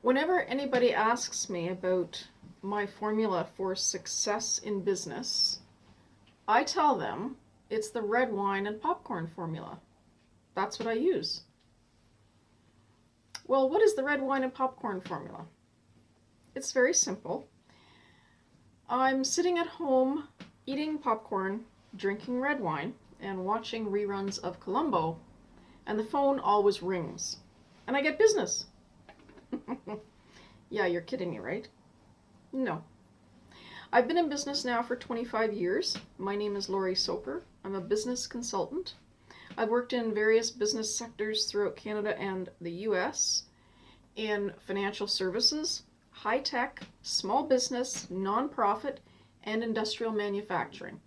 Whenever anybody asks me about my formula for success in business, I tell them it's the red wine and popcorn formula. That's what I use. Well, what is the red wine and popcorn formula? It's very simple. I'm sitting at home eating popcorn, drinking red wine, and watching reruns of Columbo, and the phone always rings. And I get business. Yeah, you're kidding me, right? No. I've been in business now for 25 years. My name is Laurie Soper. I'm a business consultant. I've worked in various business sectors throughout Canada and the US in financial services, high tech, small business, nonprofit, and industrial manufacturing.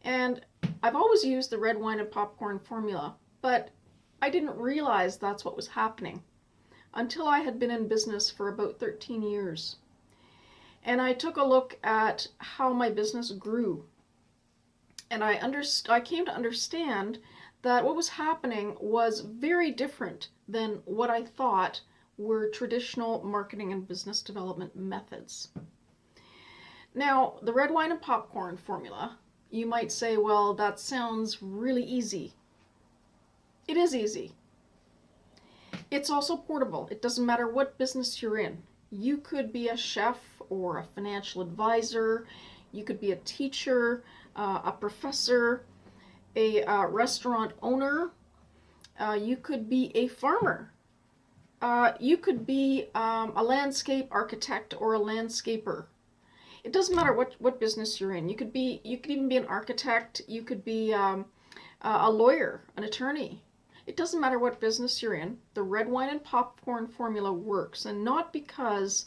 And I've always used the red wine and popcorn formula, but I didn't realize that's what was happening until I had been in business for about 13 years. And I took a look at how my business grew. And I came to understand that what was happening was very different than what I thought were traditional marketing and business development methods. Now, the red wine and popcorn formula, you might say, well, that sounds really easy. It is easy. It's also portable. It doesn't matter what business you're in. You could be a chef or a financial advisor. You could be a teacher, a professor, a restaurant owner. You could be a farmer. You could be a landscape architect or a landscaper. It doesn't matter what business you're in. You could even be an architect. You could be a lawyer, an attorney. It doesn't matter what business you're in. The red wine and popcorn formula works, and not because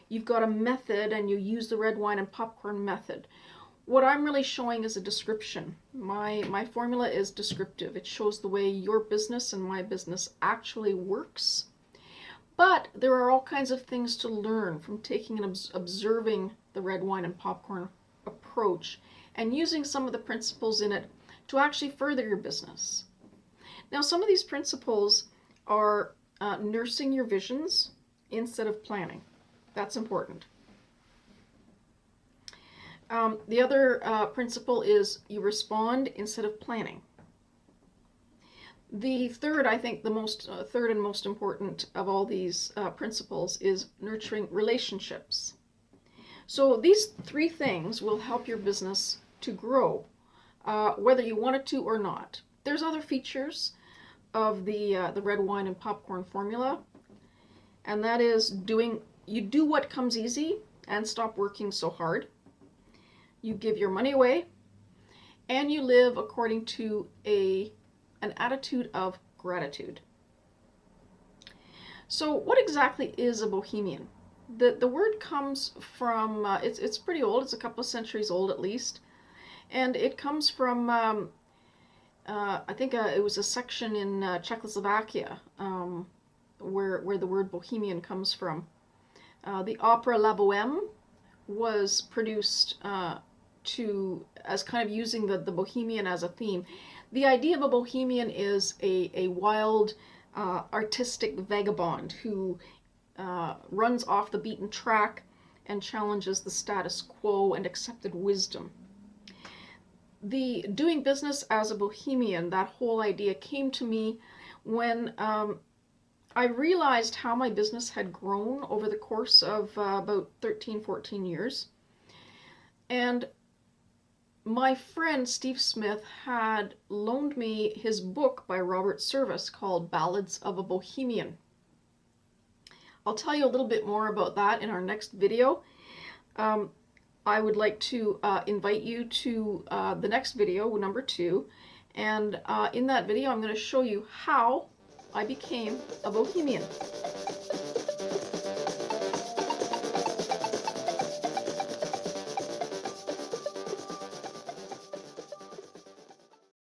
you've got a method and you use the red wine and popcorn method. What I'm really showing is a description. My formula is descriptive. It shows the way your business and my business actually works. But there are all kinds of things to learn from taking and observing the red wine and popcorn approach and using some of the principles in it to actually further your business. Now, some of these principles are nursing your visions instead of planning. That's important. The other principle is you respond instead of planning. The third, I think, third and most important of all these principles is nurturing relationships. So these three things will help your business to grow, whether you want it to or not. There's other features of the red wine and popcorn formula, and that is you do what comes easy and stop working so hard. You give your money away, and you live according to an attitude of gratitude. So what exactly is a Bohemian? The word comes from, it's pretty old, it's a couple of centuries old at least, and it comes from, I think it was a section in Czechoslovakia where the word Bohemian comes from. The opera La Bohème was produced as kind of using the Bohemian as a theme. The idea of a Bohemian is a wild, artistic vagabond who runs off the beaten track and challenges the status quo and accepted wisdom. The doing business as a Bohemian, that whole idea came to me when I realized how my business had grown over the course of about 13, 14 years. And my friend Steve Smith had loaned me his book by Robert Service called Ballads of a Bohemian. I'll tell you a little bit more about that in our next video. I would like to invite you to the next video, number 2, and in that video I'm going to show you how I became a Bohemian.